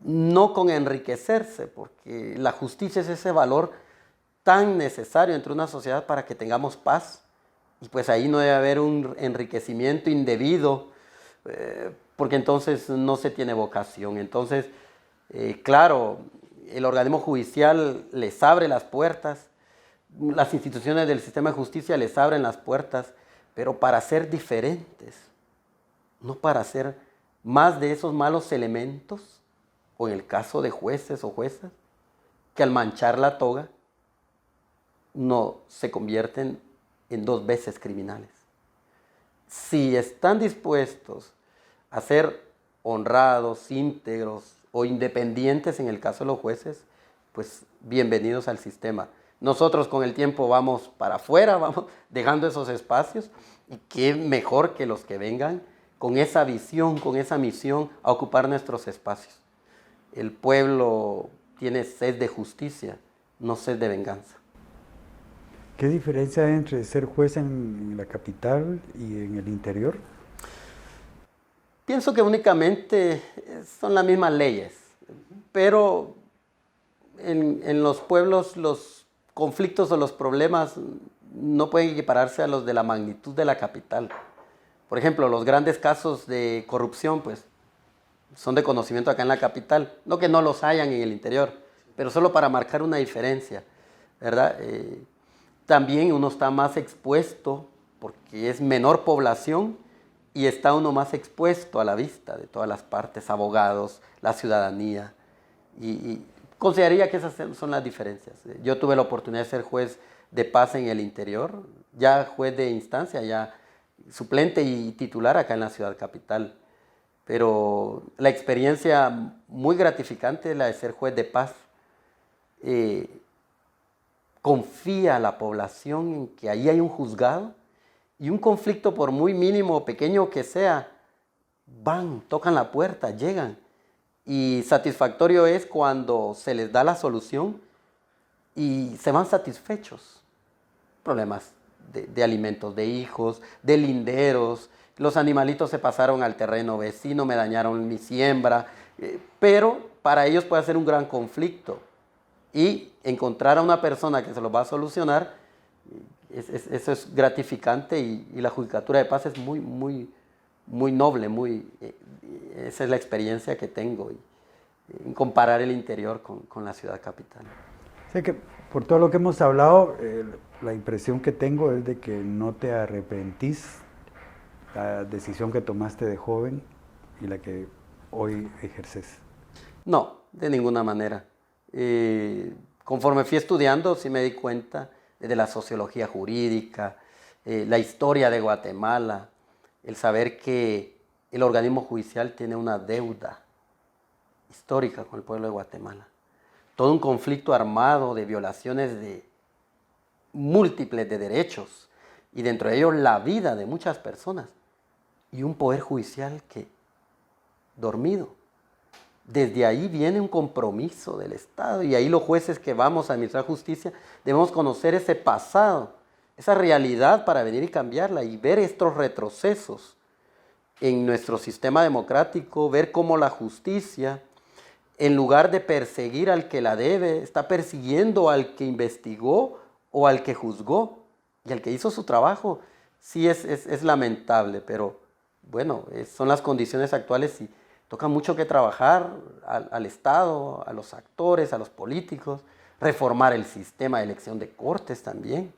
no con enriquecerse, porque la justicia es ese valor tan necesario entre una sociedad para que tengamos paz, y pues ahí no debe haber un enriquecimiento indebido, porque entonces no se tiene vocación. Entonces, claro, el organismo judicial les abre las puertas, las instituciones del sistema de justicia les abren las puertas, pero para ser diferentes, no para ser más de esos malos elementos, o en el caso de jueces o juezas, que al manchar la toga no se convierten en 2 veces criminales. Si están dispuestos a ser honrados, íntegros o independientes en el caso de los jueces, pues bienvenidos al sistema. Nosotros con el tiempo vamos para afuera, vamos dejando esos espacios, y qué mejor que los que vengan con esa visión, con esa misión a ocupar nuestros espacios. El pueblo tiene sed de justicia, no sed de venganza. ¿Qué diferencia hay entre ser juez en la capital y en el interior? Pienso que únicamente son las mismas leyes, pero en los pueblos los conflictos o los problemas no pueden equipararse a los de la magnitud de la capital. Por ejemplo, los grandes casos de corrupción, pues, son de conocimiento acá en la capital. No que no los hayan en el interior, pero solo para marcar una diferencia, ¿verdad? También uno está más expuesto porque es menor población y está uno más expuesto a la vista de todas las partes, abogados, la ciudadanía. Y consideraría que esas son las diferencias. Yo tuve la oportunidad de ser juez de paz en el interior, ya juez de instancia, ya suplente y titular acá en la ciudad capital. Pero la experiencia muy gratificante es la de ser juez de paz. Confía a la población en que ahí hay un juzgado, y un conflicto, por muy mínimo o pequeño que sea, van, tocan la puerta, llegan. Y satisfactorio es cuando se les da la solución y se van satisfechos. Problemas de alimentos de hijos, de linderos, los animalitos se pasaron al terreno vecino, me dañaron mi siembra, pero para ellos puede ser un gran conflicto. Y encontrar a una persona que se lo va a solucionar, eso es gratificante, y la judicatura de paz es muy, muy, muy noble, esa es la experiencia que tengo, en comparar el interior con la ciudad capital. Sé que por todo lo que hemos hablado, la impresión que tengo es de que no te arrepentís la decisión que tomaste de joven y la que hoy ejerces. No, de ninguna manera. Conforme fui estudiando, sí me di cuenta de la sociología jurídica, la historia de Guatemala, el saber que el organismo judicial tiene una deuda histórica con el pueblo de Guatemala. Todo un conflicto armado de violaciones de múltiples de derechos, y dentro de ellos la vida de muchas personas. y un poder judicial que dormido. Desde ahí viene un compromiso del Estado y ahí los jueces que vamos a administrar justicia debemos conocer ese pasado, esa realidad para venir y cambiarla y ver estos retrocesos en nuestro sistema democrático, ver cómo la justicia, en lugar de perseguir al que la debe, está persiguiendo al que investigó o al que juzgó y al que hizo su trabajo. Sí es lamentable, pero bueno, son las condiciones actuales y toca mucho que trabajar al Estado, a los actores, a los políticos, reformar el sistema de elección de cortes también.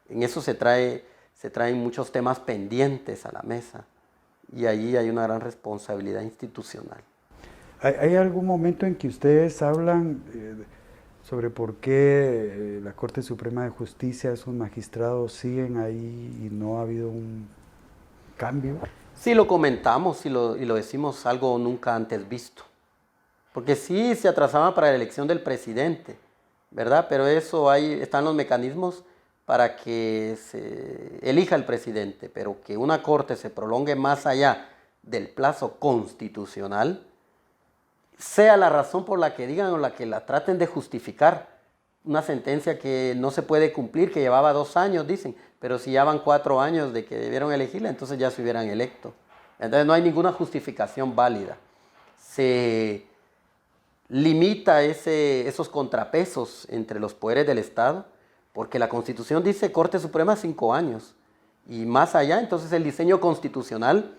En eso se traen muchos temas pendientes a la mesa y ahí hay una gran responsabilidad institucional. ¿Hay algún momento en que ustedes hablan sobre por qué la Corte Suprema de Justicia, sus magistrados siguen ahí y no ha habido un cambio? Sí lo comentamos y lo decimos, algo nunca antes visto. Porque sí se atrasaba para la elección del presidente, ¿verdad? Pero eso están los mecanismos para que se elija el presidente, pero que una corte se prolongue más allá del plazo constitucional, sea la razón por la que digan o la que la traten de justificar, una sentencia que no se puede cumplir, que llevaba 2 años, dicen, pero si ya van 4 años de que debieron elegirla, entonces ya se hubieran electo. Entonces no hay ninguna justificación válida. Se limita esos contrapesos entre los poderes del Estado, porque la Constitución dice Corte Suprema 5 años, y más allá, entonces el diseño constitucional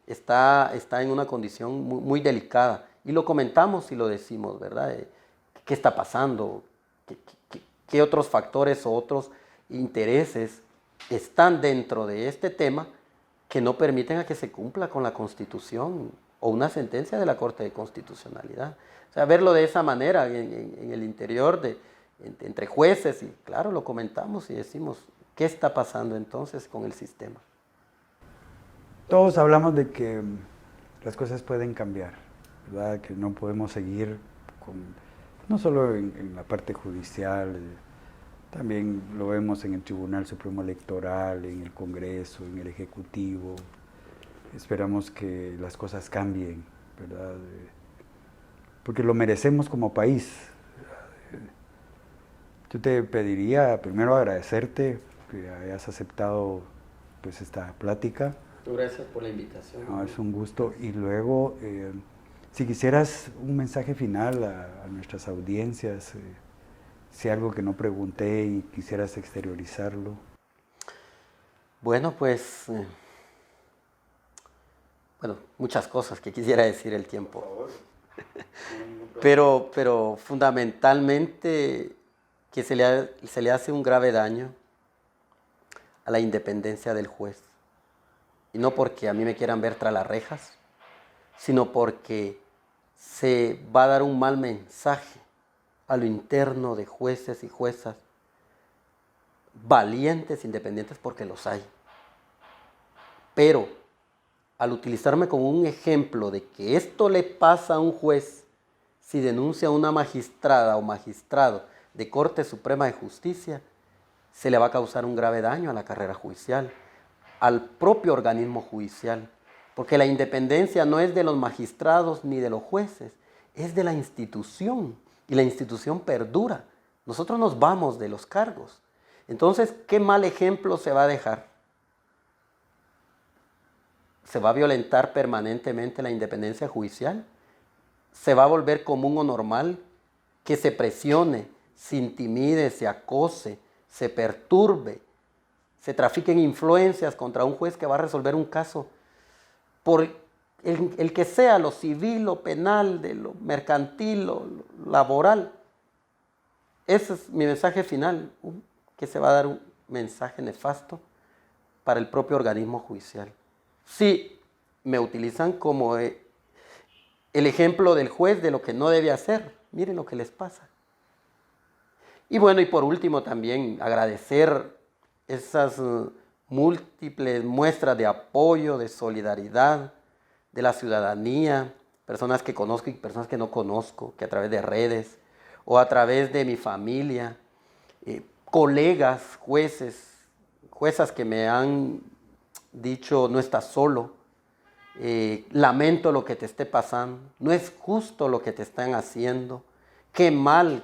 está en una condición muy, muy delicada. Y lo comentamos y lo decimos, ¿verdad? ¿Qué está pasando? ¿Qué otros factores o otros intereses están dentro de este tema que no permiten a que se cumpla con la Constitución o una sentencia de la Corte de Constitucionalidad? O sea, verlo de esa manera en el interior, entre jueces, y claro, lo comentamos y decimos, ¿qué está pasando entonces con el sistema? Todos hablamos de que las cosas pueden cambiar, ¿verdad? Que no podemos seguir no solo en la parte judicial, también lo vemos en el Tribunal Supremo Electoral, en el Congreso, en el Ejecutivo. Esperamos que las cosas cambien, ¿verdad? Porque lo merecemos como país. Yo te pediría primero agradecerte que hayas aceptado pues, esta plática. Gracias por la invitación. No, es un gusto. Y luego, si quisieras un mensaje final a nuestras audiencias, si algo que no pregunté y quisieras exteriorizarlo. Bueno, pues, muchas cosas que quisiera decir el tiempo. Por favor. Pero fundamentalmente que se le hace un grave daño a la independencia del juez. Y no porque a mí me quieran ver tras las rejas, sino porque se va a dar un mal mensaje a lo interno de jueces y juezas valientes, independientes, porque los hay. Pero al utilizarme como un ejemplo de que esto le pasa a un juez si denuncia a una magistrada o magistrado de Corte Suprema de Justicia, se le va a causar un grave daño a la carrera judicial, al propio organismo judicial, porque la independencia no es de los magistrados ni de los jueces, es de la institución, y la institución perdura. Nosotros nos vamos de los cargos. Entonces, ¿qué mal ejemplo se va a dejar? ¿Se va a violentar permanentemente la independencia judicial? ¿Se va a volver común o normal que se presione, se intimide, se acose, se perturbe, se trafiquen influencias contra un juez que va a resolver un caso por el que sea, lo civil, lo penal, de lo mercantil, lo laboral? Ese es mi mensaje final, que se va a dar un mensaje nefasto para el propio organismo judicial. Si me utilizan como el ejemplo del juez de lo que no debe hacer, miren lo que les pasa. Y bueno, y por último también agradecer esas múltiples muestras de apoyo, de solidaridad de la ciudadanía, personas que conozco y personas que no conozco, que a través de redes o a través de mi familia, colegas, jueces, juezas que me han dicho no estás solo, lamento lo que te esté pasando, no es justo lo que te están haciendo, qué mal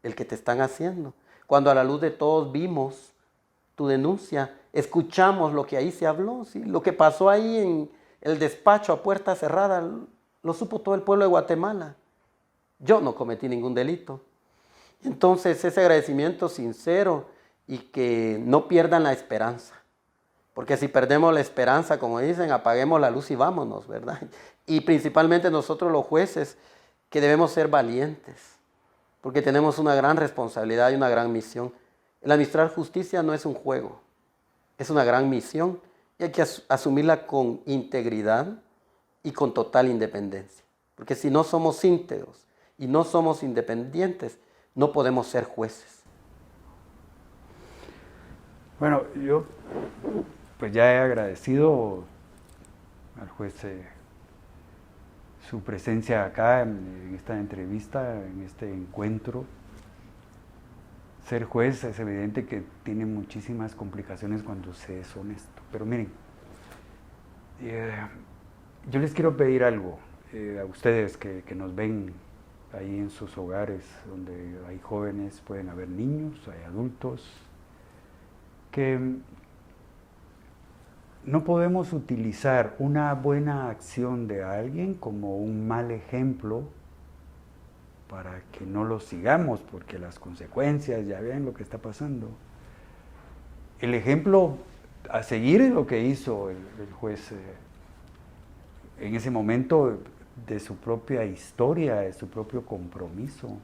el que te están haciendo. Cuando a la luz de todos vimos tu denuncia, escuchamos lo que ahí se habló, ¿sí? Lo que pasó ahí en el despacho a puerta cerrada, lo supo todo el pueblo de Guatemala. Yo no cometí ningún delito. Entonces ese agradecimiento sincero y que no pierdan la esperanza. Porque si perdemos la esperanza, como dicen, apaguemos la luz y vámonos, ¿verdad? Y principalmente nosotros los jueces, que debemos ser valientes, porque tenemos una gran responsabilidad y una gran misión. El administrar justicia no es un juego, es una gran misión y hay que asumirla con integridad y con total independencia. Porque si no somos íntegros y no somos independientes, no podemos ser jueces. Bueno, yo pues ya he agradecido al juez su presencia acá en esta entrevista, en este encuentro. Ser juez es evidente que tiene muchísimas complicaciones cuando se es honesto. Pero miren, yo les quiero pedir algo a ustedes que nos ven ahí en sus hogares, donde hay jóvenes, pueden haber niños, hay adultos, que no podemos utilizar una buena acción de alguien como un mal ejemplo para que no lo sigamos, porque las consecuencias, ya ven lo que está pasando. El ejemplo a seguir es lo que hizo el juez en ese momento de su propia historia, de su propio compromiso.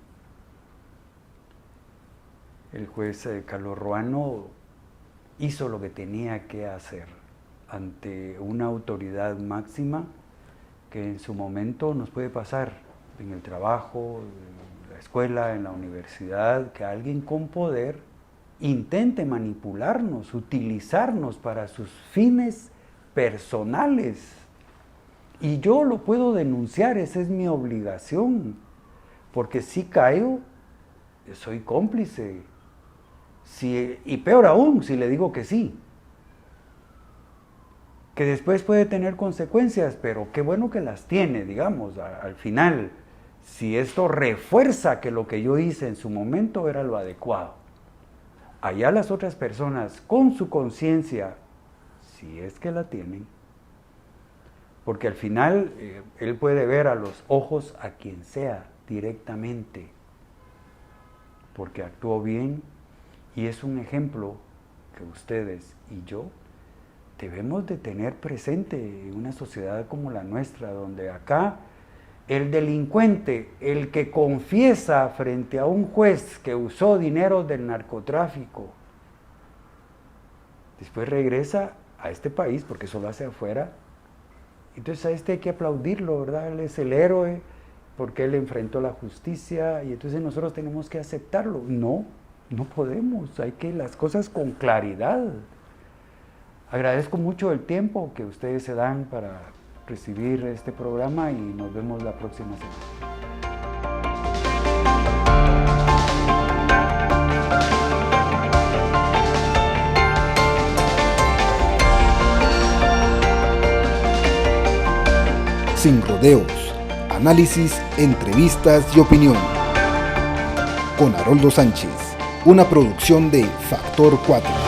El juez Carlos Ruano hizo lo que tenía que hacer ante una autoridad máxima que en su momento nos puede pasar en el trabajo, en la escuela, en la universidad, que alguien con poder intente manipularnos, utilizarnos para sus fines personales. Y yo lo puedo denunciar, esa es mi obligación, porque si caigo, soy cómplice. Y peor aún, si le digo que sí. Que después puede tener consecuencias, pero qué bueno que las tiene, digamos, al final. Si esto refuerza que lo que yo hice en su momento era lo adecuado. Allá las otras personas, con su conciencia, si es que la tienen, porque al final él puede ver a los ojos a quien sea directamente, porque actuó bien y es un ejemplo que ustedes y yo debemos de tener presente en una sociedad como la nuestra, donde acá el delincuente, el que confiesa frente a un juez que usó dinero del narcotráfico, después regresa a este país, porque eso lo hace afuera, entonces a este hay que aplaudirlo, ¿verdad? Él es el héroe, porque él enfrentó la justicia, y entonces nosotros tenemos que aceptarlo. No podemos, hay que las cosas con claridad. Agradezco mucho el tiempo que ustedes se dan para recibir este programa y nos vemos la próxima semana. Sin rodeos, análisis, entrevistas y opinión. Con Haroldo Sánchez, una producción de Factor 4.